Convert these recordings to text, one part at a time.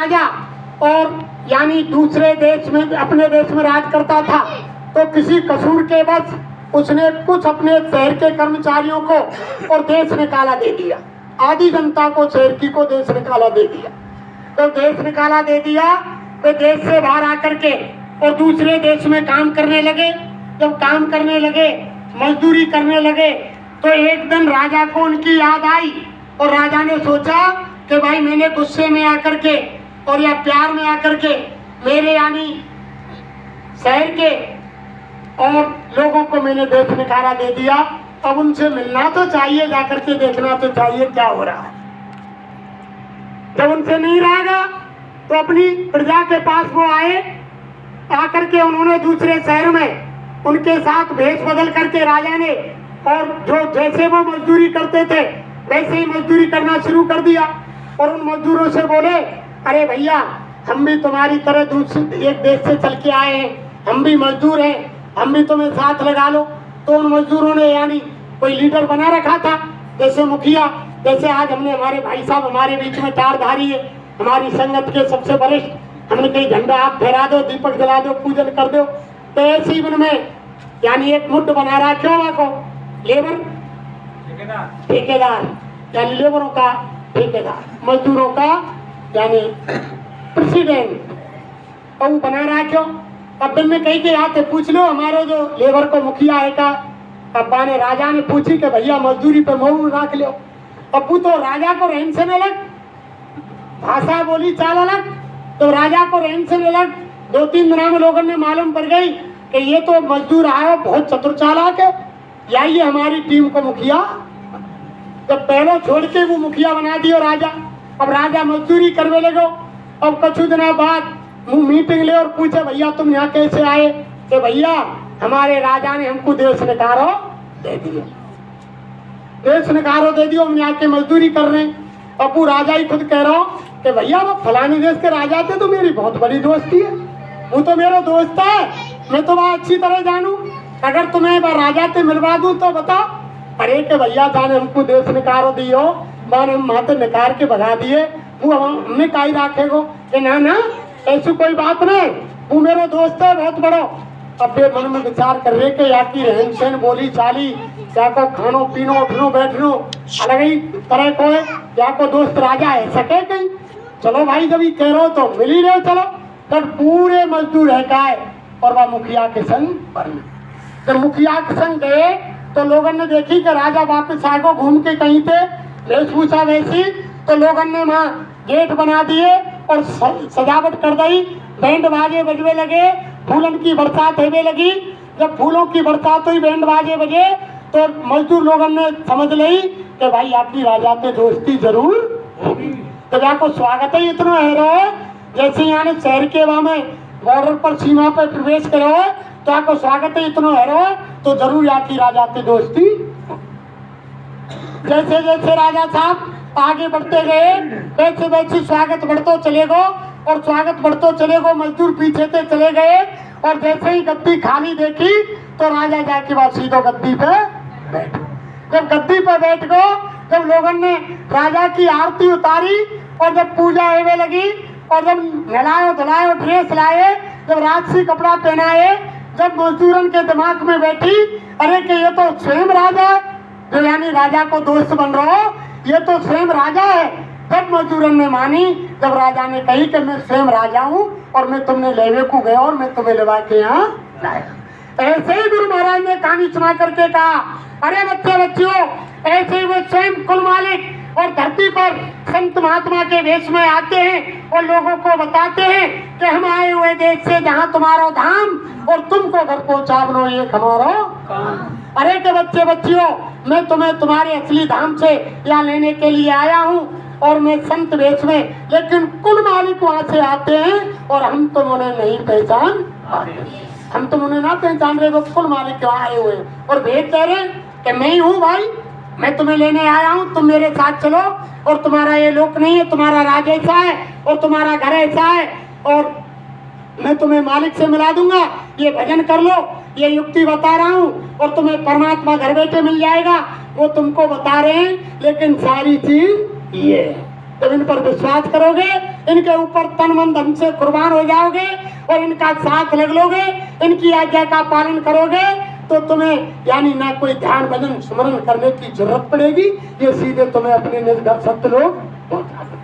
राजा और यानी दूसरे देश में अपने देश में राज करता था, तो किसी कसूर के बस उसने कुछ अपने शहर के कर्मचारियों को और देश निकाला दे दिया, आधी जनता को शहर की को देश निकाला दे दिया। तो देश निकाला दे दिया, वे देश से बाहर आकर के और दूसरे देश में काम करने लगे। जब काम करने लगे, मजदूरी करने लगे, तो एक दिन राजा को उनकी याद आई और राजा ने सोचा कि भाई मैंने गुस्से में आकर के और या प्यार में आकर के मेरे यानी शहर के और लोगों को मैंने देश निकाला दे दिया, अब उनसे मिलना तो चाहिए, जाकर के देखना तो चाहिए क्या हो रहा है। जब उनसे नहीं रहेगा तो अपनी प्रजा के पास वो आए, आकर के उन्होंने दूसरे शहर में उनके साथ भेष बदल करके राजा ने और जो जैसे वो मजदूरी करते थे वैसे ही मजदूरी करना शुरू कर दिया और उन मजदूरों से बोले, अरे भैया हम भी तुम्हारी तरह दूसरे एक देश से चल के आए हैं, हम भी मजदूर हैं, हम भी तुम्हें साथ लगा लो। तो उन मजदूरों ने यानी कोई लीडर बना रखा था, जैसे मुखिया, जैसे आज हमने हमारे भाई साहब हमारे बीच में टारधारी है, हमारी संगत के सबसे वरिष्ठ, हमने कहीं झंडा आप फहरा दो, दीपक जला दो, पूजन कर दो। तो ऐसे ही में यानी एक मुठ बना रहा, क्यों को लेबर ठेकेदार यानी लेबरों का ठेकेदार, मजदूरों का यानी प्रेसिडेंट, और वो बना रहा क्यों? अब दिन में कहीं के आते पूछ लो हमारे जो लेबर को मुखिया है का, अब्बा ने राजा ने पूछी कि भैया मजदूरी पे मोहर रख लो। अबू तो राजा को रहन सहन अलग, भाषा बोली चाल अलग, तो राजा को रहन सहन अलग। 2-3 दिनों में लोगों ने मालूम पड़ गई कि ये तो मजदूर आया बहुत चतुर चालाक है, या ये हमारी टीम को मुखिया। जब पहले छोड़ के वो मुखिया बना दियो राजा, अब राजा मजदूरी करने लगो। अब कुछ दिनों बाद मुँह मीटिंग ले और पूछे, भैया तुम यहाँ कैसे आए? कि भैया हमारे राजा ने हमको देश निकारो दे दिया, देश निकारो दे दियो, हम यहाँ के मजदूरी कर रहे हैं। अब वो राजा ही खुद कह रहा हो कि भैया वो फलाने देश के राजा थे तो मेरी बहुत बड़ी दोस्ती है, वो तो मेरा दोस्त है, मैं तो वहाँ अच्छी तरह जानू, अगर तुम्हें राजा से मिलवा दूं तो बताओ। अरे के भैया जाने हमको देश निकारो दियो, माने हम माते निकाल के भगा दिए, वो हमने काई रखेगो कि ना ऐसी कोई बात नहीं, वो मेरा दोस्त है बहुत बड़ो। अब ये मन में विचार कर रहे कि या की रहन सहन बोली चाली, या को खानो पीनो उठनो बैठनो अलग ही तरह को है, या को दोस्त राजा है सके कहीं। चलो भाई जब ये कह रहे हो तो मिल ही रहे, चलो। तब पूरे मजदूर है काय और वह मुखिया के संग बने। जब मुखिया के संग गए तो लोगों ने देखी कि राजा वापस आगो घूम के कहीं थे, वेशभूषा वैसी, तो लोगों ने वहाँ गेट बना दिए और सजावट कर दी, बैंड बाजे बजने लगे, फूलन की बरसात होने लगी। जब फूलों की बरसात हुई, बैंड बाजे बजे, तो मजदूर लोगों ने समझ ली कि भाई आपकी राजा के दोस्ती जरूर होगी। तो जाको स्वागत है इतना है रहे, जैसे यहाँ शहर के वहाँ में बॉर्डर पर सीमा पर प्रवेश करो तो आपको स्वागत है इतना है रहे, तो जरूर आपकी राजा की दोस्ती। जैसे जैसे राजा साहब आगे बढ़ते गए वैसे वैसे स्वागत बढ़ते चले गो और स्वागत बढ़ते चले गो, मजदूर पीछे से चले गए और जैसे ही गद्दी खाली देखी तो राजा जाके बाद सीधो गद्दी पे बैठ। जब गद्दी पे बैठ गो, जब लोगों ने राजा की आरती उतारी और जब पूजा होने लगी और जब नहलायो धुलायो ड्रेस लाए, जब राजसी कपड़ा पहनाए, जब मजदूरन के दिमाग में बैठी अरे कि ये तो स्वयं राजा है, जो यानी राजा को दोस्त बन रहा हो, ये तो स्वयं राजा है। तब मजदूरन ने मानी, जब राजा ने कही कि मैं स्वयं राजा हूँ और मैं तुमने लेवे को गया और मैं तुम्हें लेवा के यहाँ लाया। ऐसे ही गुरु महाराज ने कहानी सुना करके कहा, अरे बच्चियों, ऐसे ही वो स्वयं कुल मालिक और धरती पर संत महात्मा के वेश में आते हैं और लोगों को बताते हैं कि हम आए हुए देश से जहाँ तुम्हारा धाम और तुमको घर पहुँचा बनो ये हमारा। अरे के बच्चियों, मैं तुम्हें तुम्हारे असली धाम से यहाँ लेने के लिए आया हूँ और मैं संत वेश में, लेकिन कुल मालिक वहाँ से आते हैं और हम तुम उन्हें नहीं पहचान पाते, हम तुम उन्हें ना पहचान रहे, वो कुल मालिक वहाँ आए हुए और भेज दे रहे कि मैं ही हूँ भाई, मैं तुम्हें लेने आया हूँ, तुम मेरे साथ चलो और तुम्हारा ये लोक नहीं है, तुम्हारा राज ऐसा है और तुम्हारा घर ऐसा है और मैं तुम्हें मालिक से मिला दूंगा, ये भजन कर लो, ये युक्ति बता रहा हूँ और तुम्हें परमात्मा घर बैठे मिल जाएगा, वो तुमको बता रहे हैं, लेकिन सारी चीज ये जब इन पर विश्वास करोगे इनके ऊपर तन मन धन से कुर्बान हो जाओगे और इनका साथ लग लोगे, इनकी आज्ञा का पालन करोगे, तो तुम्हें यानी ना कोई ध्यान भजन स्मरण करने की जरूरत पड़ेगी, ये सीधे तुम्हें अपने निज घर सत्य लोग पहुंचा देंगे।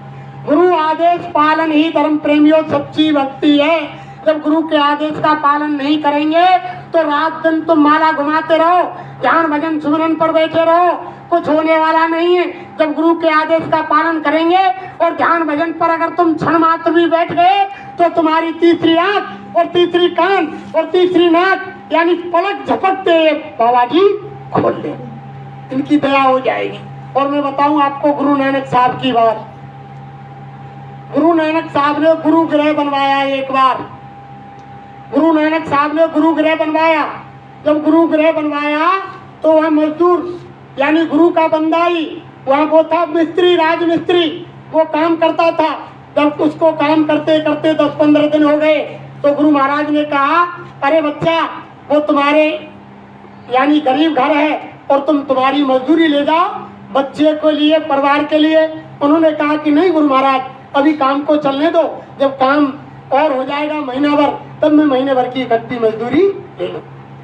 गुरु आदेश पालन ही धर्म प्रेमियों सच्ची भक्ति है। जब गुरु के आदेश का पालन नहीं करेंगे तो रात दिन तुम माला घुमाते रहो, ध्यान भजन सुमरन पर बैठे रहो, कुछ होने वाला नहीं है। जब गुरु के आदेश का पालन करेंगे और ध्यान भजन पर अगर तुम क्षण मात्र भी बैठ गए तो तुम्हारी तीसरी आंख और तीसरी कान और तीसरी नाक यानी पलक झपकते बाबा जी खोल दे, इनकी दया हो जाएगी। और मैं बताऊं आपको गुरु नानक साहब की बात। गुरु नानक साहब ने गुरु गृह बनवाया एक बार। गुरु नानक साहब ने गुरु गृह बनवाया। जब गुरु गृह बनवाया तो वह मजदूर यानी गुरु का बंदा ही वहाँ वो था मिस्त्री, राज मिस्त्री, वो काम करता था। जब उसको काम करते करते 10-15 दिन हो गए तो गुरु महाराज ने कहा, अरे बच्चा, वो तुम्हारे यानी गरीब घर है और तुम्हारी मजदूरी ले जाओ बच्चे के लिए, परिवार के लिए। उन्होंने कहा कि नहीं गुरु महाराज, अभी काम को चलने दो, जब काम और हो जाएगा महीना भर तब मैं महीने भर की इकट्ठी मजदूरी ले लूँ।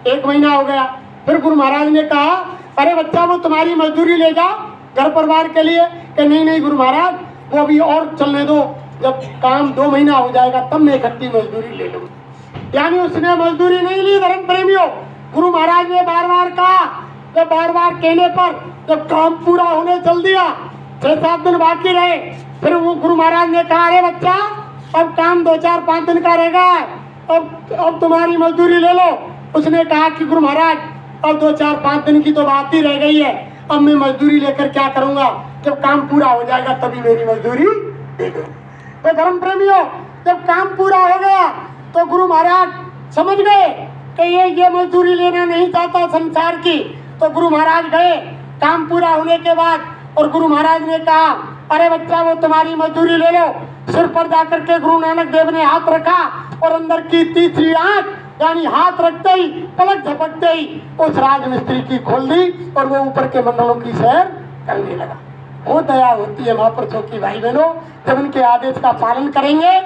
1 महीना हो गया, फिर गुरु महाराज ने कहा, अरे बच्चा, वो तुम्हारी मजदूरी ले जाओ घर परिवार के लिए। कि नहीं नहीं गुरु महाराज, वो अभी और चलने दो, जब काम 2 महीना हो जाएगा तब मैं इकट्ठी मजदूरी ले लूँ। यानी उसने मजदूरी नहीं ली। धर्म प्रेमियों, गुरु महाराज ने बार बार कहा, जब बार बार कहने पर जब काम पूरा होने चल दिया, 6-7 दिन बाकी रहे, फिर वो गुरु महाराज ने कहा, अरे बच्चा, अब काम 2-4-5 दिन का रहेगा, अब तुम्हारी मजदूरी ले लो। उसने कहा कि गुरु महाराज, अब 2-4-5 दिन की तो बात ही रह गई है, अब मैं मजदूरी लेकर क्या करूंगा, जब काम पूरा हो जाएगा तभी मेरी मजदूरी दे दो। तो धर्म प्रेमियों, जब काम पूरा हो गया तो गुरु महाराज समझ गए कि ये मजदूरी लेना नहीं चाहता संसार की। तो गुरु महाराज गए काम पूरा होने के बाद और गुरु महाराज ने कहा, अरे बच्चा, वो तुम्हारी मजदूरी ले लो। सिर पर जाकर के गुरु नानक देव ने हाथ रखा और अंदर की तीसरी आंख यानी हाथ रखते ही, पलक झपकते ही उस राजमिस्त्री की खोल दी और वो ऊपर के मंडलों की सैर करने लगा। वो दया होती है महापुरुषों की भाई बहनों। जब उनके आदेश का पालन करेंगे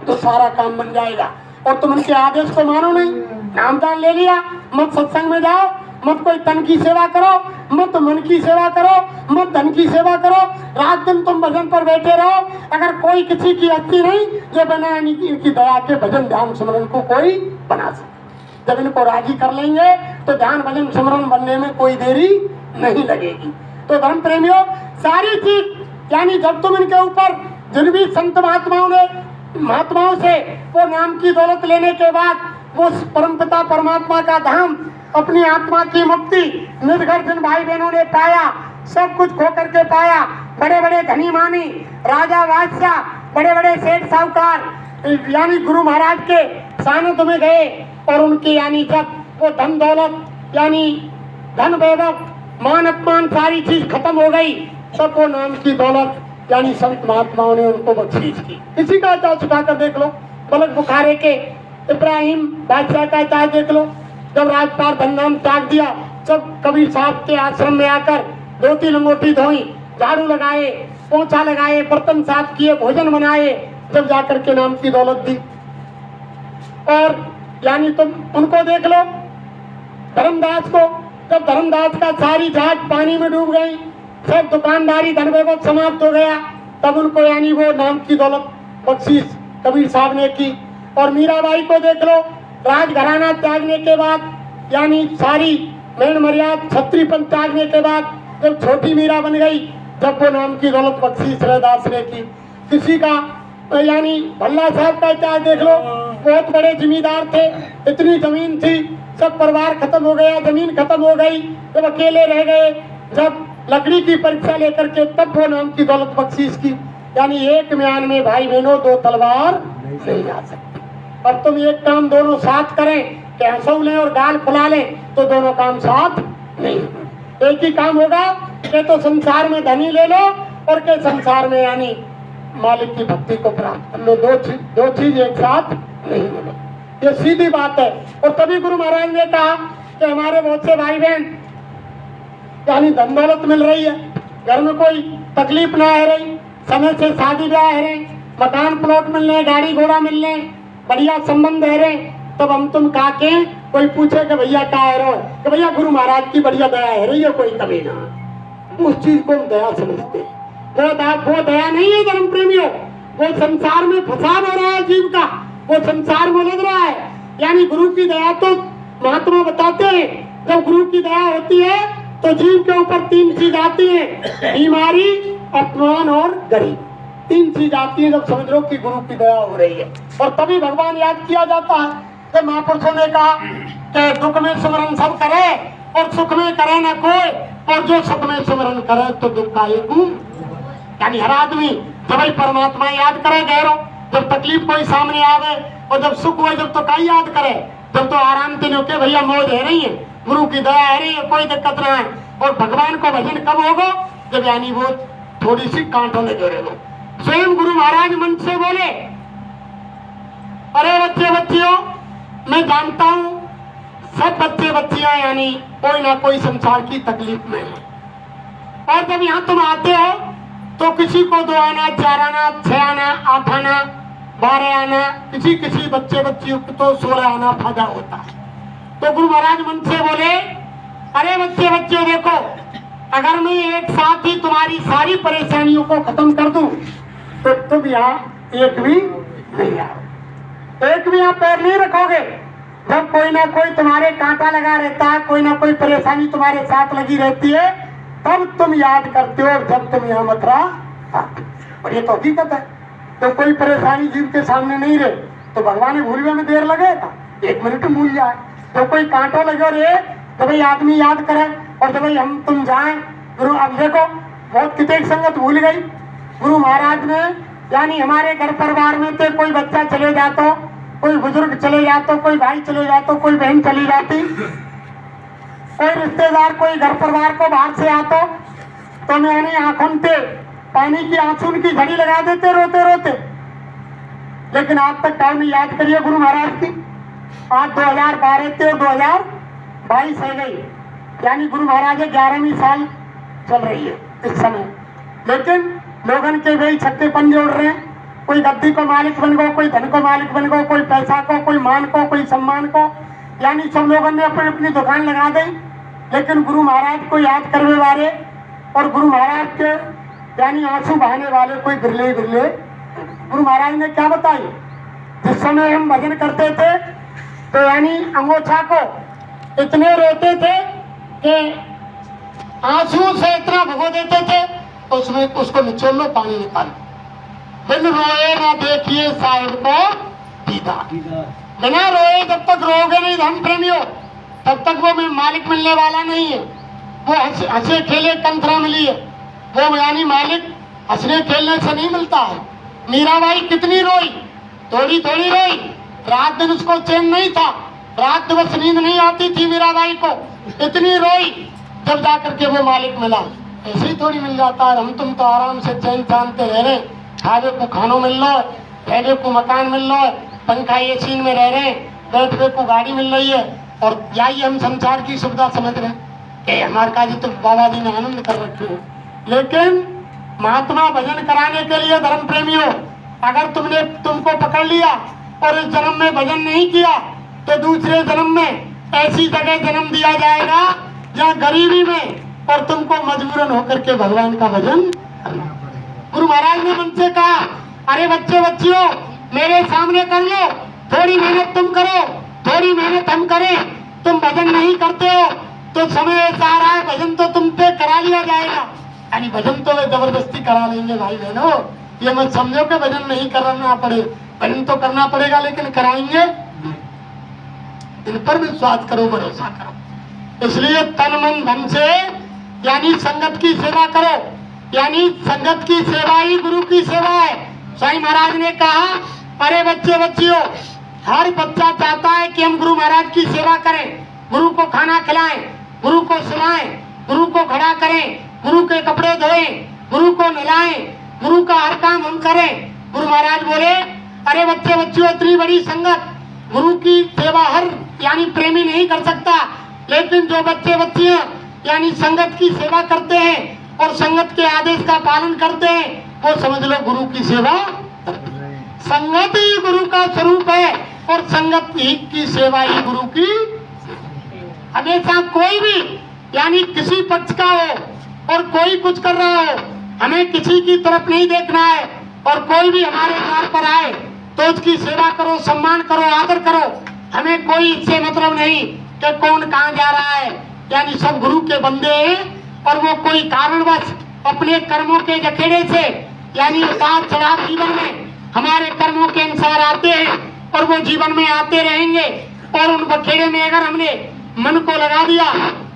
तो सारा काम बन जाएगा। और तुम उनके आदेश को मानो नहीं, नामदान ले लिया, मत सत्संग में जाओ, मत कोई तन की सेवा करो, मत मन की सेवा करो, मत धन की सेवा करो, रात दिन तुम भजन पर बैठे रहो। अगर कोई किसी की हस्ती नहीं जो बना इनकी दया के भजन ध्यान स्मरण को कोई बना सके। जब इनको राजी कर लेंगे तो ध्यान भजन स्मरण बनने में कोई देरी नहीं लगेगी। तो धर्म प्रेमियों, सारी चीज यानी जब तुम इनके ऊपर जिन भी संत महात्माओं से वो नाम की दौलत लेने के बाद वो परमपिता परमात्मा का धाम, अपनी आत्मा की मुक्ति निर्घर जिन भाई बहनों ने पाया, सब कुछ खो करके पाया। बड़े बड़े धनी मानी, राजा बादशाह, बड़े बड़े सेठ साहूकार यानी गुरु महाराज के सानिध्य में गए और उनकी यानी जब वो धन दौलत यानी धन वैभव मान अपमान सारी चीज खत्म हो गई, तब वो नाम की दौलत यानी संत महात्माओं ने उनको बख्शीश की। इसी का इतिहास उठाकर देख लो, बलक बुखारे के इब्राहिम बादशाह का इतिहास देख लो। जब राजपाल धननाम त्याग दिया, जब कबीर साहब के आश्रम में आकर धोती लंगोटी धोई, झाड़ू लगाए, पोछा लगाए, बर्तन साफ किए, भोजन बनाए, जब जाकर के नाम की दौलत दी। और यानी तुम उनको देख लो, धर्मदास को, जब धर्मदास का सारी जहाज पानी में डूब गई, सब दुकानदारी धन वैभव समाप्त हो गया, तब उनको यानी वो नाम की दौलत बख्शीश कबीर साहब ने की। और मीराबाई को देख लो, राजघराना त्यागने के बाद यानी सारी मैन मर्याद क्षत्रियपन त्यागने के बाद जब छोटी मीरा बन गई, जब वो नाम की दौलत बख्शीश रैदास ने की। किसी का यानी भल्ला साहब का इतिहास देख लो, बहुत बड़े जमींदार थे, इतनी जमीन थी, सब परिवार खत्म हो गया, जमीन खत्म हो गई, जब अकेले रह गए, जब लकड़ी की परीक्षा लेकर के तब वो नाम की दौलत बख्शीश की। यानी एक म्यान में भाई बहनों 2 तलवार नहीं आ सकती। अब तुम एक काम दोनों साथ करें कि हंसौ लें और गाल फुला लें तो दोनों काम साथ नहीं। एक ही काम होगा कि तो संसार में धनी ले लो और के संसार में यानी मालिक की भक्ति को प्राप्त कर लो। दो चीज एक साथ नहीं मिले, ये सीधी बात है। और तभी गुरु महाराज ने कहा कि हमारे बहुत से भाई बहन यानी धन दौलत मिल रही है, घर में कोई तकलीफ ना है रही, समय से शादी ब्याह है रही, मकान प्लॉट मिल रहे, गाड़ी घोड़ा मिल रहे, बढ़िया संबंध है रहे, तब हम तुम कहा के कोई पूछे कि भैया क्या है रो, कि भैया गुरु महाराज की बढ़िया दया है रही है, कोई कमी ना, उस चीज को हम दया समझते। वो दया नहीं है धर्म प्रेमियों, वो संसार में फसाद हो रहा है जीव का, वो संसार में लग रहा है। यानी गुरु की दया तो महात्मा बताते हैं, जब गुरु की दया होती है तो जीव के ऊपर 3 चीज आती है, बीमारी, अपमान और गरीब। 3 चीज आती है जब समझ लो कि गुरु की दया हो रही है, और तभी भगवान याद किया जाता है। जब महापुरुषों ने कहा कि दुख में सुमरन सब करे और सुख में करे न कोई, और जो सुख में सुमरन करे तो दुख का एक हूँ। यानी हर आदमी जब ही परमात्मा याद करे गहरो, जब तकलीफ कोई सामने आवे, और जब सुख हुए जब तो कई याद करे, जब तो आराम दिन हो के भैया मौज है रही है, गुरु की दया है रही है, कोई दिक्कत ना है। और भगवान को भजन कब होगा, जब यानी वो थोड़ी सी कांटों में जोड़े हो। स्वयं गुरु महाराज मन से बोले, अरे बच्चे बच्चियों, मैं जानता हूँ सब बच्चे बच्चियां यानी कोई ना कोई संसार की तकलीफ में है, और जब यहाँ तुम आते हो तो किसी को 2 आना, 4 आना, 6 आना, 8 आना, 12 आना, किसी किसी बच्चे बच्चियों को तो 16 आना फायदा होता है। तो गुरु महाराज मन से बोले, अरे बच्चे बच्चियों देखो, अगर मैं एक साथ ही तुम्हारी सारी परेशानियों को खत्म कर दूं तो तुम यहाँ एक भी नहीं आओ, एक भी यहाँ पैर नहीं रखोगे। जब कोई ना कोई तुम्हारे कांटा लगा रहता है, कोई ना कोई परेशानी तुम्हारे साथ लगी रहती है, तब तुम याद करते हो, जब तुम यहाँ मथुरा आते। और ये तो हकीकत है, तो कोई परेशानी जीव के सामने नहीं रहे तो भगवान भूलने में देर लगेगा, 1 मिनट भूल जाए। तो कोई कांटो लगे रे तो भाई आदमी याद करे, और जब भाई हम तुम जाए गुरु। अब देखो बहुत कितने संगत भूल गई गुरु महाराज ने, यानी हमारे घर परिवार में थे, कोई बच्चा चले जाता, कोई बुजुर्ग चले जाता, कोई भाई चले जाता, कोई बहन चली जाती, कोई रिश्तेदार कोई घर परिवार को बाहर से आता, तो मैंने आंखों से पानी की आंसू की घड़ी लगा देते रोते रोते। लेकिन आज तक टाइम याद करिए गुरु महाराज की, आज 2012 थे और 2022 है गई, यानी गुरु महाराज 11वीं साल चल रही है इस समय। लेकिन लोगन के भाई छक्के पन जोड़ रहे हैं, कोई गद्दी को मालिक बन गो, कोई धन को मालिक बन गो, कोई पैसा को, कोई मान को, कोई सम्मान को, यानी सब लोगों ने अपनी अपनी दुकान लगा दी। लेकिन गुरु महाराज को याद करने वाले और गुरु महाराज के यानी आंसू बहाने वाले कोई बिरले बिरले। गुरु महाराज ने क्या बताई, जिस समय हम भजन करते थे तो यानी अंगोछा को इतने रोते थे कि आंसू से इतना भगो देते थे, उसमें उसको निचोड़ लो, पानी निकालो। बिन रोए ना देखिए साहिब को दीदा, बिना रोए जब तक रोगे नहीं धर्म प्रेमियों, तब तक वो मालिक मिलने वाला नहीं है। वो हंसे खेले कंथरा मिली है, वो यानी मालिक हंसने खेलने से नहीं मिलता है। मीराबाई कितनी रोई, थोड़ी थोड़ी रोई, रात दिन उसको चैन नहीं था, रात दिवस नींद नहीं आती थी मीराबाई को, इतनी रोई, जब जाकर के वो मालिक मिला। ऐसे ही थोड़ी मिल जाता है, हम तुम तो आराम से चैन चांदते रह रहे, खावे को खानों मिल रहा है, रहने को मकान मिल रहा है, पंखा एसी में रह रहे, बैठने को गाड़ी मिल रही है, और यही हम संसार की सुविधा समझ रहे हैं कि हमारे का जी तो बाबा जी ने आनंद कर रखे हैं। लेकिन महात्मा भजन कराने के लिए धर्म प्रेमियों, अगर तुमको पकड़ लिया और इस जन्म में भजन नहीं किया तो दूसरे जन्म में ऐसी जगह जन्म दिया जाएगा जहाँ गरीबी में और तुमको मजबूरन होकर के भगवान का भजन करना पड़ेगा। गुरु महाराज ने मुझसे कहा, अरे बच्चे बच्चियों मेरे सामने कर लो, थोड़ी मेहनत तुम करो, थोड़ी मेहनत हम करें। तुम भजन नहीं करते हो तो समय ऐसा आ रहा है भजन तो तुम पे करा लिया जाएगा, यानी भजन तो वे जबरदस्ती करा लेंगे भाई बहनों। ये मत समझो कि भजन नहीं करना पड़े, भजन तो करना पड़ेगा लेकिन कराएंगे। इन पर विश्वास करो, भरोसा करो। इसलिए तन मन धन से यानी संगत की सेवा करो, यानी संगत की सेवा ही गुरु की सेवा है। साईं महाराज ने कहा, अरे बच्चे बच्चियों, हर बच्चा चाहता है कि हम गुरु महाराज की सेवा करें, गुरु को खाना खिलाएं, गुरु को सुनाएं, गुरु को खड़ा करें, गुरु के कपड़े धोएं, गुरु को नहलाएं, गुरु का हर काम हम करें। गुरु महाराज बोले, अरे बच्चे बच्चियों, इतनी बड़ी संगत, गुरु की सेवा हर यानी प्रेमी नहीं कर सकता, लेकिन जो बच्चे बच्चियां यानी संगत की सेवा करते हैं और संगत के आदेश का पालन करते हैं, वो समझ लो गुरु की सेवा करते हैं। संगत ही गुरु का स्वरूप है और संगत ही की सेवा ही गुरु की। हमेशा कोई भी यानी किसी पक्ष का हो और कोई कुछ कर रहा हो, हमें किसी की तरफ नहीं देखना है। और कोई भी हमारे द्वार पर आए तो उसकी सेवा करो, सम्मान करो, आदर करो। हमें कोई इससे मतलब नहीं कि कौन कहाँ जा रहा है। यानी सब गुरु के बंदे हैं और वो कोई कारणवश अपने कर्मों के जखेड़े से यानी उतार चढ़ाव जीवन में हमारे कर्मों के अनुसार आते हैं और वो जीवन में आते रहेंगे। और उन बखेड़े में अगर हमने मन को लगा दिया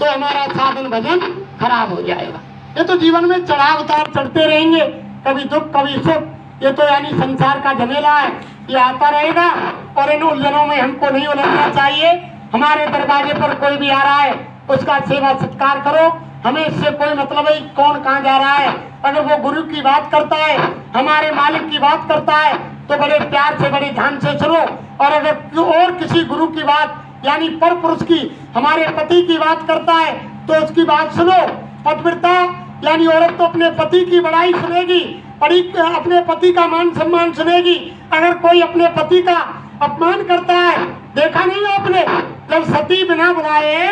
तो हमारा साधन भजन खराब हो जाएगा। ये तो जीवन में चढ़ाव उतार चढ़ते रहेंगे, कभी दुख कभी सुख। ये तो यानी संसार का झमेला है, ये आता रहेगा और इन उलझनों में हमको नहीं उलझना चाहिए। हमारे दरवाजे पर कोई भी आ रहा है उसका सेवा सत्कार करो। हमें इससे कोई मतलब है कौन कहाँ जा रहा है। अगर वो गुरु की बात करता है, हमारे मालिक की बात करता है तो बड़े प्यार से बड़े ध्यान से सुनो। और अगर और किसी गुरु की बात यानी पर पुरुष की, हमारे पति की बात करता है तो उसकी बात सुनो। पतिव्रता यानी औरत तो अपने पति की बड़ाई सुनेगी, अपने पति का मान सम्मान सुनेगी। अगर कोई अपने पति का अपमान करता है, देखा नहीं आपने जब सती बिना बुलाए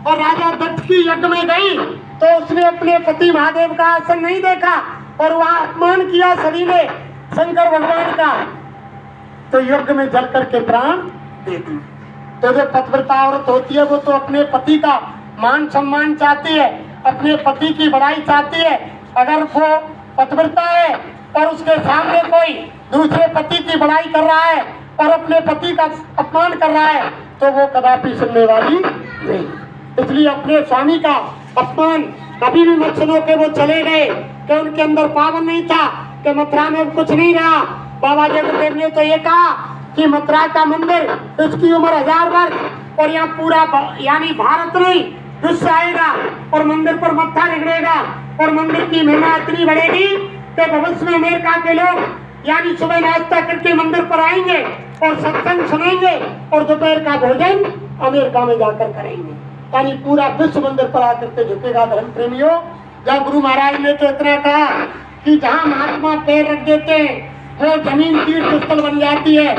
और राजा दत्त की यज्ञ में गई तो उसने अपने पति महादेव का आसन नहीं देखा और वहां अपमान किया सभी ने शंकर भगवान का, तो यज्ञ में जल करके प्राण दे दी। तो जो पतिव्रता औरत होती है वो तो अपने पति का मान सम्मान चाहती है, अपने पति की बड़ाई चाहती है। अगर वो पतिव्रता है और उसके सामने कोई दूसरे पति की बड़ाई कर रहा है और अपने पति का अपमान कर रहा है तो वो कदापि सुनने वाली नहीं। इसलिए अपने स्वामी का अपमान कभी भी मत सुनो कि वो चले गए, कि उनके अंदर पावन नहीं था, कि मथुरा में कुछ नहीं रहा। बाबा जगदेव ने तो ये कहा कि मथुरा का मंदिर इसकी उम्र 1000 वर्ष और यहाँ पूरा यानी भारत नहीं विश्व आएगा और मंदिर पर मत्था रगड़ेगा और मंदिर की महिमा इतनी बढ़ेगी कि भविष्य में अमेरिका के लोग यानी सुबह नाश्ता करके मंदिर पर आएंगे और सत्संग सुनेंगे और दोपहर का भोजन अमेरिका में जाकर करेंगे। यानी पूरा विश्व मंदिर पर आकर के झुकेगा। धर्म प्रेमियों, जब गुरु महाराज ने तो इतना कहा कि जहाँ महात्मा पैर रख देते हैं वो जमीन तीर्थ स्थल बन जाती है।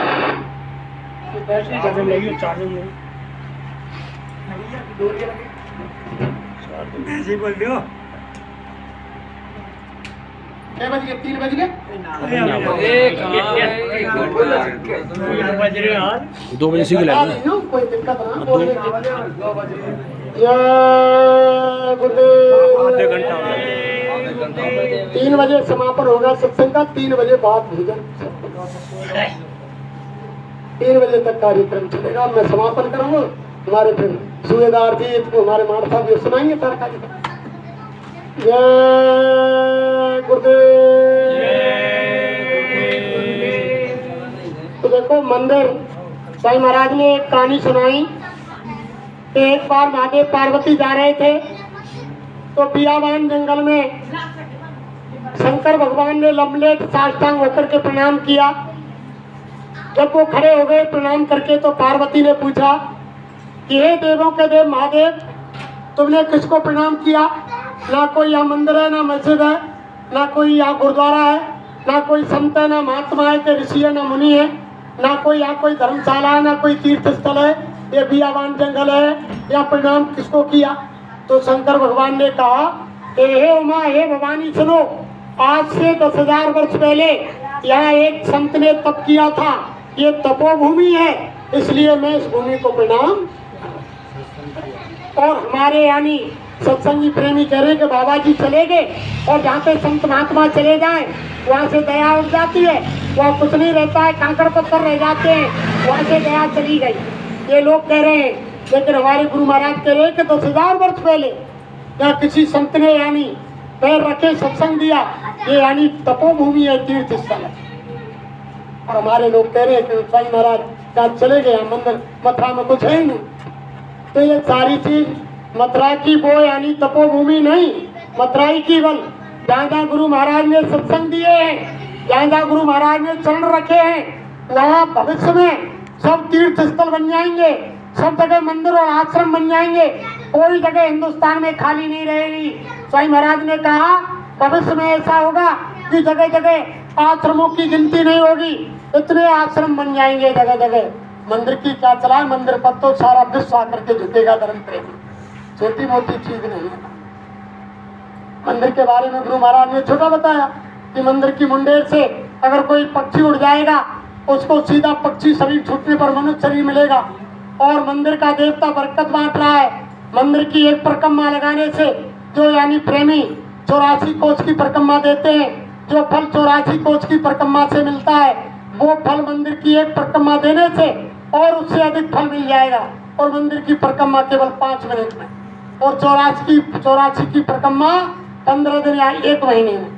बोल दो 6 बज गए, 3 बज गए, 2 बजे से कोई दिक्कत ना। 3 बजे समापन होगा सत्संग का, 3 बजे बाद भोजन, 3 बजे तक कार्यक्रम चलेगा। मैं समापन करूंगा। हमारे फिर सूबेदार जी तो हमारे मार साहब ये सुनाएंगे सरकारी। जय गुरुदेव। तो देखो मंदिर साईं महाराज ने एक कहानी सुनाई। एक बार महादेव पार्वती जा रहे थे तो बियाबान जंगल में शंकर भगवान ने लंबलेट साष्टांग होकर के प्रणाम किया। जब वो खड़े हो गए प्रणाम करके तो पार्वती ने पूछा कि हे देवों के देव महादेव, तुमने किसको प्रणाम किया? ना कोई यहाँ मंदिर है, ना मस्जिद है, ना कोई यहाँ गुरुद्वारा है, ना कोई संत है, ना महात्मा है, के ऋषि है, ना मुनि है, ना कोई यहाँ कोई धर्मशाला है, ना कोई तीर्थ स्थल है, ये बियाबान जंगल है, या प्रणाम किसको किया? तो शंकर भगवान ने कहा हे उमा, हे भवानी सुनो, आज से 10,000 वर्ष पहले यहाँ एक संत ने तप किया था। ये तपोभूमि है, इसलिए मैं इस भूमि को प्रणाम। और हमारे यानी सत्संगी प्रेमी कह रहे कि बाबा जी चले गए और जहाँ पे संत महात्मा चले जाएं वहाँ से दया उठ जाती है, वहाँ कुछ नहीं रहता है, कंकड़ पत्थर रह जाते हैं, वहाँ से दया चली गई। ये लोग कह रहे हैं, लेकिन हमारे गुरु महाराज कह रहे हैं कि 10,000 वर्ष पहले या किसी संत ने यानी पैर रखे सत्संग दिया, ये यानी तपोभूमि है, तीर्थ स्थल है। और हमारे लोग कह रहे हैं कि साईं महाराज क्या चले गए, मंदिर मथुरा में कुछ है ही नहीं। तो ये सारी चीज मथुरा की वो यानी तपोभूमि नहीं, मथुरा ही केवल जहाँ जहाँ गुरु महाराज ने सत्संग दिए हैं, जहाँ जहाँ गुरु महाराज ने चरण रखे हैं, वहाँ भविष्य में सब तीर्थ स्थल बन जाएंगे, सब जगह मंदिर और आश्रम बन जाएंगे, कोई जगह हिंदुस्तान में खाली नहीं रहेगी। साईं महाराज ने कहा भविष्य में ऐसा होगा कि जगह जगह आश्रमों की गिनती नहीं होगी, इतने आश्रम बन जाएंगे जगह जगह। मंदिर की क्या चलाए, मंदिर पर तो सारा विश्व आकर के झुकेगा धर्म प्रेमी, छोटी मोटी चीज नहीं है। मंदिर के बारे में गुरु महाराज ने छोटा बताया कि मंदिर की मुंडेर से अगर कोई पक्षी उड़ जाएगा, उसको सीधा पक्षी शरीर छूटने पर मनुष्य शरीर मिलेगा। और मंदिर का देवता बरकत बांट रहा है। मंदिर की एक परिक्रमा लगाने से जो यानी प्रेमी 84 कोष की परिक्रमा देते हैं, जो फल 84 कोष की परिक्रमा से मिलता है, वो फल मंदिर की एक परिक्रमा देने से और उससे अधिक फल मिल जाएगा। और मंदिर की परिक्रमा केवल 5 मिनट में, और 84 की परिक्रमा 15 दिन या 1 महीने में,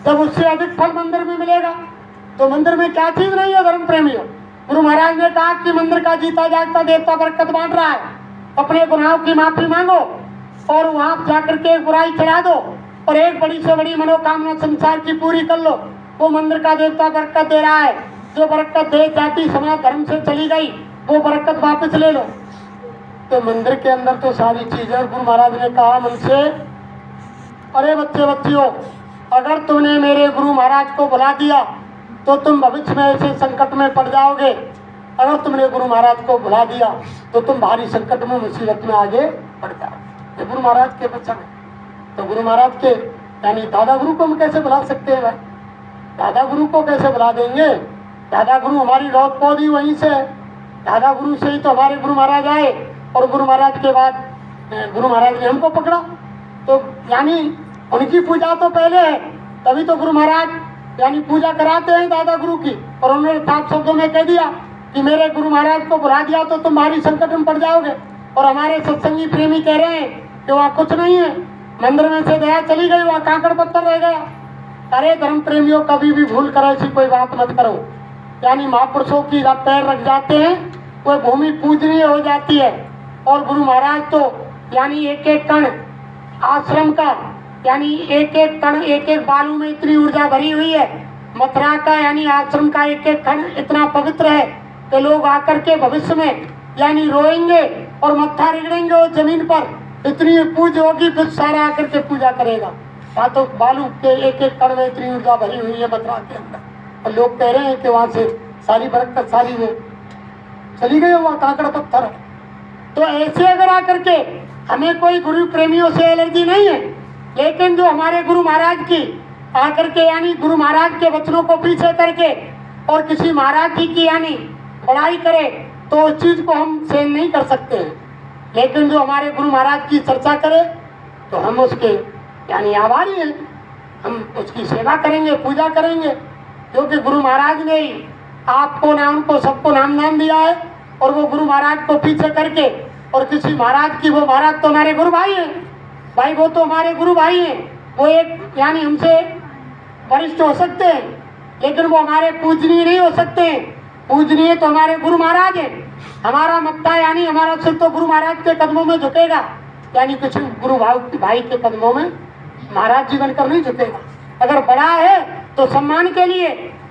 जब उससे अधिक फल मंदिर में मिलेगा। तो मंदिर में क्या चीज नहीं है धर्म प्रेमियों। गुरु महाराज ने कहा कि मंदिर का जीता जागता देवता बरकत बांट रहा है, अपने गुनाहों की माफी मांगो और वहां जाकर के बुराई चढ़ा दो और एक बड़ी से बड़ी मनोकामना संसार की पूरी कर लो। वो मंदिर का देवता बरकत दे रहा है। जो बरकत देश जाति समाज धर्म से चली गई, वो बरकत वापस ले लो। तो मंदिर के अंदर तो सारी चीजें, गुरु महाराज ने कहा मन से, अरे बच्चियों, अगर तुमने मेरे गुरु महाराज को बुला दिया तो तुम भविष्य में ऐसे संकट में पड़ जाओगे। अगर तुमने गुरु महाराज को बुला दिया तो तुम भारी संकट में मुसीबत में आगे बढ़ जाओ। ये गुरु महाराज के वचन है। तो गुरु महाराज के यानी दादा गुरु को हम कैसे बुला सकते हैं भाई? दादा गुरु को कैसे बुला देंगे? दादा गुरु हमारी रौत पौधी वहीं से है। दादा गुरु से ही तो हमारे गुरु महाराज आए और गुरु महाराज के बाद गुरु महाराज ने हमको पकड़ा। तो यानी उनकी पूजा तो पहले है, तभी तो गुरु महाराज यानी पूजा कराते हैं दादा गुरु की। और उन्होंने साफ शब्दों में कह दिया कि मेरे गुरु महाराज को बुला दिया तो तुम भारी संकट में पड़ जाओगे। और हमारे सत्संगी प्रेमी कह रहे हैं कि वहाँ कुछ नहीं है, मंदिर में से दया चली गई, वहाँ कांकड़ पत्थर रह गया। अरे धर्म प्रेमियों, कभी भी भूल कर ऐसी कोई बात मत करो। यानी महापुरुषों की जब पैर रख जाते हैं वह भूमि पूजनीय हो जाती है। और गुरु महाराज तो यानी एक एक कण आश्रम का, यानी एक एक कण एक एक बालू में इतनी ऊर्जा भरी हुई है। मथुरा का यानी आश्रम का एक एक कण इतना पवित्र है कि लोग आकर के भविष्य में यानी रोएंगे और मत्था रगड़ेंगे और जमीन पर इतनी पूज होगी, फिर सारा आकर के पूजा करेगा। या तो बालू के एक एक कण में इतनी ऊर्जा भरी हुई है मथुरा के अंदर, और लोग कह रहे हैं कि वहाँ से सारी बरकत सारी वो चली गई, वहाँ कांकड़ पत्थर है। तो ऐसे अगर आकर के हमें कोई गुरु प्रेमियों से एलर्जी नहीं है, लेकिन जो हमारे गुरु महाराज की आकर के यानी गुरु महाराज के वचनों को पीछे करके और किसी महाराज जी की यानी बड़ाई करे, तो उस चीज को हम सहन नहीं कर सकते हैं। लेकिन जो हमारे गुरु महाराज की चर्चा करे तो हम उसके यानी आभारी हैं, हम उसकी सेवा करेंगे, पूजा करेंगे, क्योंकि गुरु महाराज ने ही आपको ना उनको सबको नाम दिया है। और वो गुरु महाराज को पीछे करके और किसी महाराज की, वो महाराज तो हमारे गुरु भाई हैं भाई, वो तो हमारे गुरु भाई हैं, वो एक यानी हमसे वरिष्ठ हो सकते हैं, लेकिन वो हमारे पूजनीय नहीं हो सकते हैं। पूजनीय तो हमारे गुरु महाराज हैं। हमारा मत्था यानी हमारा सिर तो गुरु महाराज के कदमों में झुकेगा, यानी कुछ गुरु भाई के कदमों में महाराज जी बनकर नहीं झुकेगा। अगर बड़ा है तो सम्मान के लिए,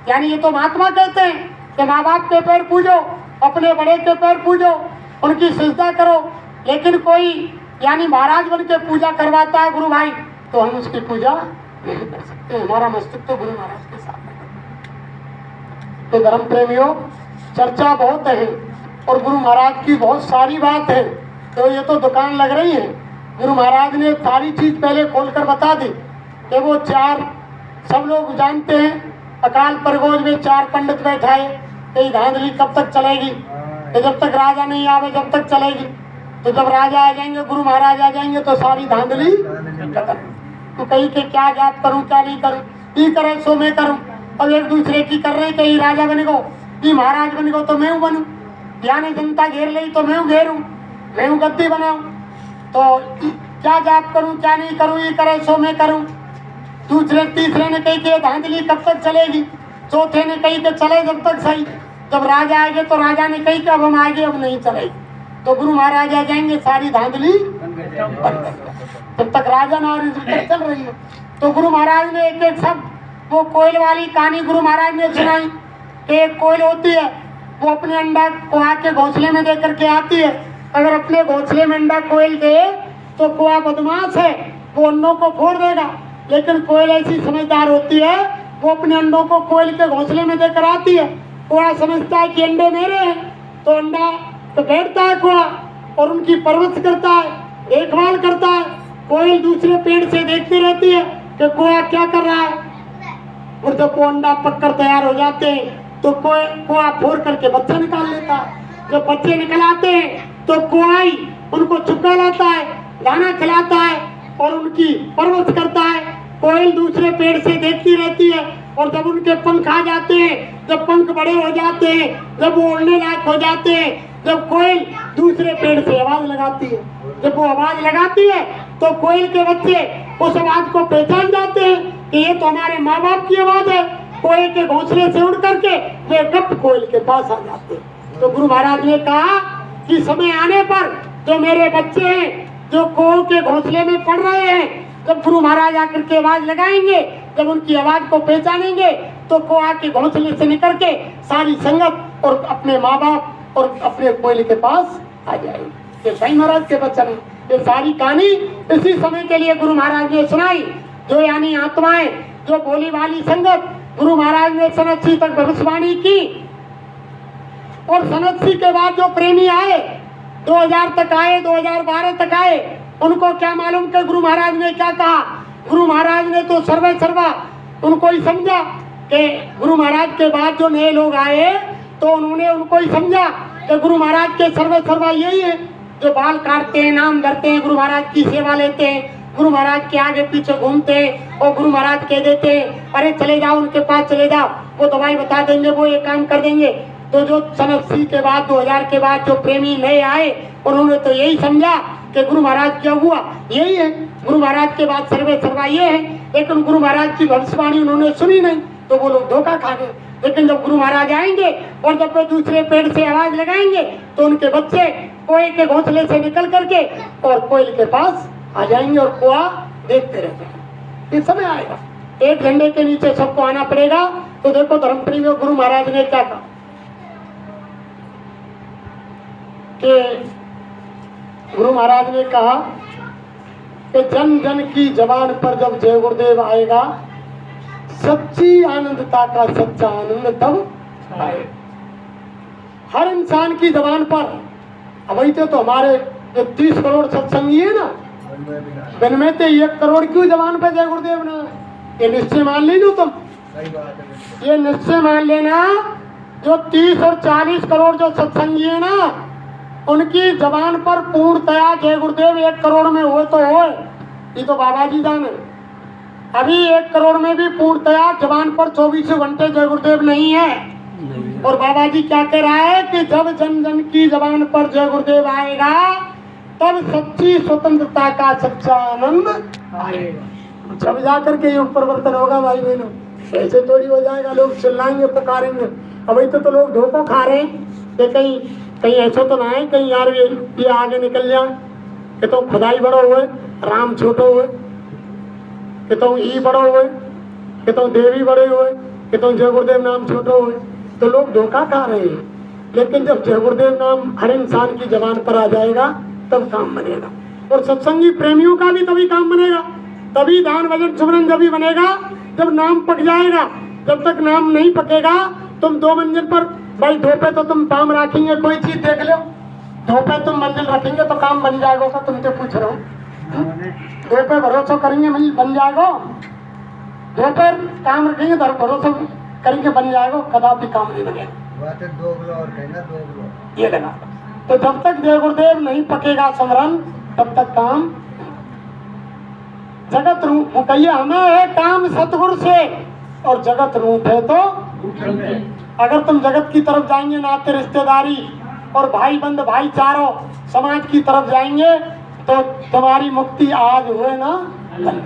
यानी ये तो महात्मा कहते हैं कि माँ बाप के पैर पूजो, अपने बड़े के पैर पूजो, उनकी सिजदा करो। लेकिन कोई यानी महाराज बन के पूजा करवाता है गुरु भाई, तो हम उसकी पूजा नहीं कर सकते। हमारा मस्तिष्क तो गुरु महाराज के साथ है। तो धर्म प्रेमियों, चर्चा बहुत है और गुरु महाराज की बहुत सारी बात है, तो ये तो दुकान लग रही है। गुरु महाराज ने सारी चीज पहले खोलकर बता दी कि वो 4 सब लोग जानते हैं, अकाल परगोज में 4 पंडित बैठाए, कई धांधली कब तक चलेगी? तो जब तक राजा नहीं आवे जब तक चलेगी। तो जब राजा आ जाएंगे, गुरु महाराज आ जाएंगे, तो सारी धांधली खत्म। तो कहीं के क्या जाप करूं क्या नहीं करूं, ये करे सो मैं करूं। अब एक दूसरे की कर रहे, कहीं राजा बन गो, ये महाराज बन गो तो मैं बनूं, यानी जनता घेर ली तो मैं घेरूं, मैं गद्दी बनाऊं। तो क्या जाप करूं क्या नहीं करूं, ये करे सो मैं करूं। दूसरे तीसरे ने कही के धांधली कब तक चलेगी, चौथे ने कही के चले जब तक सही। जब राजा आएंगे तो राजा ने कही कि अब हम आगे अब नहीं चलेगी। तो गुरु महाराज आ जाएंगे, सारी धांधली जब तक राजा ना और चल रही है। तो गुरु महाराज ने एक एक शब्द, वो कोयल वाली कहानी गुरु महाराज ने सुनाई कि एक कोयल होती है, वो अपने अंडा को आके घोंसले में दे करके आती है। अगर अपने घोंसले में अंडा कोयल दे तो कोया बदमाश है, वो अंडों को फोड़ देगा। लेकिन कोयल ऐसी समझदार होती है वो अपने अंडों को कोयल के घोंसले में देकर आती है। कोया समझता है कि अंडे मेरे हैं, तो अंडा तो बैठता है कोया और उनकी परवरिश करता है, देखभाल करता है। कोयल दूसरे पेड़ से देखती रहती है कि कोया क्या कर रहा है, और जब वो अंडा पककर तैयार हो जाते हैं तो कोया फोड़ करके बच्चा निकाल लेता है। जब बच्चे निकल आते हैं तो कोई उनको चुगा लाता है, दाना खिलाता है और उनकी परवरिश करता है। कोयल दूसरे पेड़ से देखती रहती है और जब उनके पंख आ जाते हैं, जब पंख बड़े हो जाते हैं, जब वो उड़ने लायक हो जाते हैं, जब कोयल दूसरे पेड़ से आवाज लगाती है, जब वो आवाज लगाती है तो कोयल के बच्चे उस आवाज को पहचान जाते हैं कि ये तो हमारे माँ बाप की आवाज है। कोयल के घोंसले से उड़ करके वे गप कोयल के पास आ जाते हैं। तो गुरु महाराज ने कहा कि समय आने पर जो मेरे बच्चे हैं जो कोयल के घोंसले में पड़ रहे हैं, जब गुरु महाराज आकर के आवाज लगाएंगे, जब उनकी आवाज को पहचानेंगे तो कोया के घोंसले से निकल के सारी संगत और अपने माँ बाप और अपने कोयल के पास आ जाएंगे। ये साईं महाराज के वचन है। ये सारी कहानी इसी समय के लिए गुरु महाराज ने सुनाई। जो यानी आत्माएं, जो बोली वाली संगत, गुरु महाराज ने सनदसी तक भविष्यवाणी की और सनदसी के बाद जो प्रेमी आए, 2000 तक आए, 2012 तक आए, उनको क्या मालूम कि गुरु महाराज ने क्या कहा। गुरु महाराज ने तो सर्वे सर्वा उनको ही समझा कि गुरु महाराज के बाद जो नए लोग आए तो उन्होंने उनको ही समझा कि गुरु महाराज के सर्वे सर्वा यही है जो बाल काटते हैं, नाम धरते हैं, गुरु महाराज की सेवा लेते हैं, गुरु महाराज के आगे पीछे घूमते हैं और गुरु महाराज कह देते हैं अरे चले जाओ उनके पास चले जाओ, वो दवाई बता देंगे, वो ये काम कर देंगे। तो जो सन 80 के बाद 2000 के बाद जो प्रेमी नए आए उन्होंने तो यही समझा कि गुरु महाराज क्या हुआ यही है, गुरु महाराज के बाद सर्वे सर्वा ये है। लेकिन गुरु महाराज की भविष्यवाणी उन्होंने सुनी नहीं तो वो लोग धोखा खा गए। लेकिन जब गुरु महाराज आएंगे और जब वे दूसरे पेड़ से आवाज लगाएंगे तो उनके बच्चे कोयल के घोंसले से निकल करके और कोयल के पास आ जाएंगे और कोया देखते रह जाएंगे। ये समय आएगा, एक झंडे के नीचे सबको आना पड़ेगा। तो देखो धर्म प्रेमियों, गुरु महाराज ने क्या कहा कि गुरु महाराज ने कहा कि जन जन की जबान पर जब जय गुरुदेव आएगा, सच्ची आनंदता का सच्चा आनंद तब आए। हर इंसान की जबान पर, अभी तो हमारे जो 30 करोड़ सत्संगी है ना, इनमें तो 1 करोड़ क्यों जबान पे जय गुरुदेव ना, ये निश्चय मान लीजिए तुम, ये निश्चय मान लेना जो 30 और 40 करोड़ जो सत्संगी है ना, उनकी जबान पर पूर्णतया जय गुरुदेव 1 करोड़ में हुए तो हो, ये तो बाबा जी जाने। अभी 1 करोड़ में भी पूर्णतया जबान पर 24 घंटे जय गुरुदेव नहीं है। और बाबा जी क्या कह रहा है कि जब जन जन की जबान पर जय गुरुदेव आएगा तब सच्ची स्वतंत्रता का सच्चा आनंद आएगा। जब जाकर के युग परिवर्तन होगा भाई बहनों, ऐसे थोड़ी हो जाएगा। लोग चिल्लाएंगे, पुकारेंगे। अभी तो लोग धोखा खा रहे हैं कि कहीं ऐसा तो ना है कहीं यार ये आगे निकल जाए कि तो खुदाई बड़ो हुए, राम छोटो हुए, कि तो ई बड़ो हुए, कि तो देवी बड़े हुए, कि तो जय गुरुदेव नाम छोटो हुए। तो लोग धोखा खा रहे हैं। लेकिन जब जय गुरुदेव नाम हर इंसान की जबान पर आ जाएगा तब काम बनेगा। और सत्संगी प्रेमियों का भी तभी काम बनेगा, तभी दान भजन सुमरन जब भी बनेगा जब नाम पक जाएगा। जब तक नाम नहीं पकेगा तुम 2 मंजिल पर, भाई 2 पे तो तुम काम रखेंगे, कोई चीज देख लो, 2 पे तुम मंजिल रखेंगे तो काम बन जाएगा। का तुमसे पूछ रहा हूँ, 2 पे भरोसा करेंगे मंजिल बन जाएगा, 2 पे काम रखेंगे तो भरोसा करेंगे बन जाएगा, कदापि काम नहीं बनेगा। ये लगा। तो जब तक जय गुरुदेव नहीं पकेगा स्मरण तब तक काम। जगत रूप कहिए हमें है काम सतगुरु से, और जगत रूप है तो अगर तुम जगत की तरफ जाएंगे, नाते रिश्तेदारी और भाई बंद भाईचारों समाज की तरफ जाएंगे तो तुम्हारी मुक्ति आज हुए ना कल।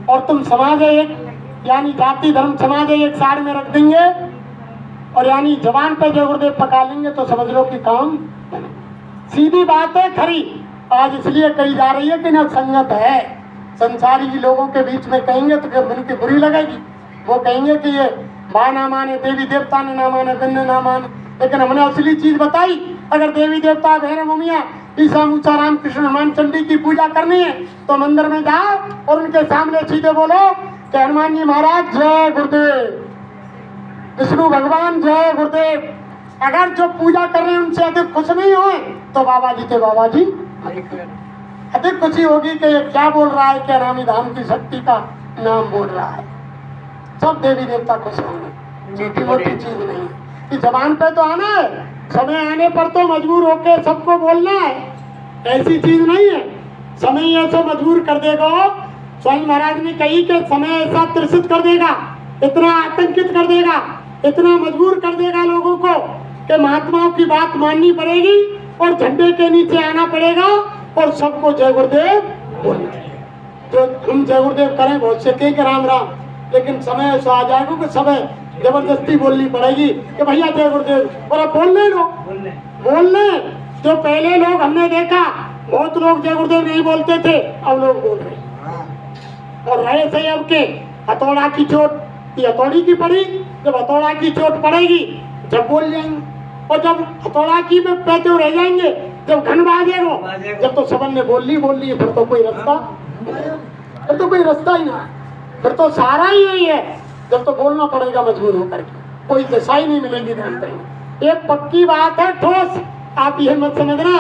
और तुम समाज एक यानी जाति धर्म समाज एक साइड में रख देंगे और यानी जवान पे जय गुरुदेव पका लेंगे तो समझ लो कि काम सीधी बात है खरी। आज इसलिए कही जा रही है कि ना संगत है, संसारी लोगों के बीच में कहेंगे तो जब उनकी बुरी लगेगी, वो कहेंगे कि ये माँ ना माने, देवी देवता ने ना माने, गन्ने ना माने। लेकिन हमने असली चीज बताई, अगर देवी देवता बहन मम्मिया ईसा मूसा राम कृष्ण हनुमान चंडी की पूजा करनी है तो मंदिर में जाओ और उनके सामने सीधे बोलो कि हनुमान जी महाराज जय गुरुदेव, विष्णु भगवान जय गुरुदेव। अगर जो पूजा कर रहे हैं उनसे अधिक खुश नहीं हुए तो बाबा जी के बाबा जी अधिक खुशी होगी कि ये क्या बोल रहा है, क्या रामी धाम की शक्ति का नाम बोल रहा है। सब देवी देवता खुश होंगे, छोटी मोटी चीज नहीं है कि जबान पे तो आना है, समय आने पर तो मजबूर होके सबको बोलना है, ऐसी चीज नहीं है। समय ऐसा मजबूर कर देगा, स्वामी महाराज ने कही कि समय ऐसा त्रसित कर देगा, इतना आतंकित कर देगा, इतना मजबूर कर देगा लोगों को कि महात्माओं की बात माननी पड़ेगी और झंडे के नीचे आना पड़ेगा और सबको जय गुरुदेव बोलना है। जो हम जय गुरुदेव करें बहुत से कहें कि राम राम, लेकिन समय ऐसा आ जाएगा कि समय जबरदस्ती बोलनी पड़ेगी कि भैया जय गुरुदेव, और अब बोलने जो पहले लोग हमने देखा बहुत लोग जय गुरुदेव नहीं बोलते थे, अब लोग बोल रहे और रहे सही। अब के हथौड़ा की चोट, ये हथौड़ी की पड़ी, जब हथौड़ा की चोट पड़ेगी जब बोल जाएंगे, और जब हथौड़ा की में पैते रह जाएंगे, जब घन बाजेगा, जब तो सबन ने बोल ली फिर तो कोई रास्ता ही ना, फिर तो सारा ही यही है। जब तो बोलना पड़ेगा मजबूर होकर के, कोई दिशा ही नहीं मिलेगी। ध्यान दें, एक पक्की बात है ठोस, आप ये मत समझना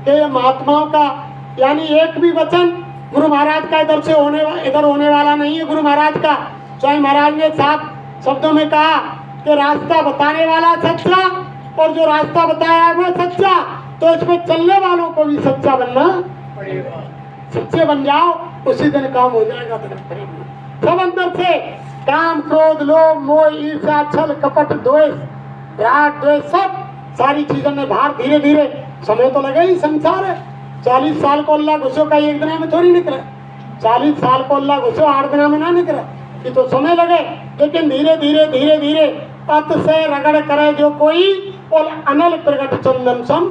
कि महात्माओं का यानी एक भी वचन गुरु महाराज का इधर होने वाला नहीं है। गुरु महाराज का स्वामी महाराज ने साफ शब्दों में कहा कि रास्ता बताने वाला सच्चा, और जो रास्ता बताया है वो सच्चा, तो इसमें चलने वालों को भी सच्चा बनना पड़ेगा। सच्चे बन जाओ, उसी दिन काम हो जाएगा। सब अंदर से काम, क्रोध, लोभ, मोह, ईर्ष्या, छल, कपट, द्वेष, राग, द्वेष, सब सारी चीजों में बाहर धीरे धीरे, समय तो लगे ही, संसार है। 40 साल को अल्लाह घुसो का एक दिन में थोड़ी निकले, 40 साल को अल्लाह घुसो 8 दिन में ना निकले, ये तो समय लगे। लेकिन धीरे धीरे पथ से रगड़ करे जो कोई, और अनल प्रगट चंदन सम।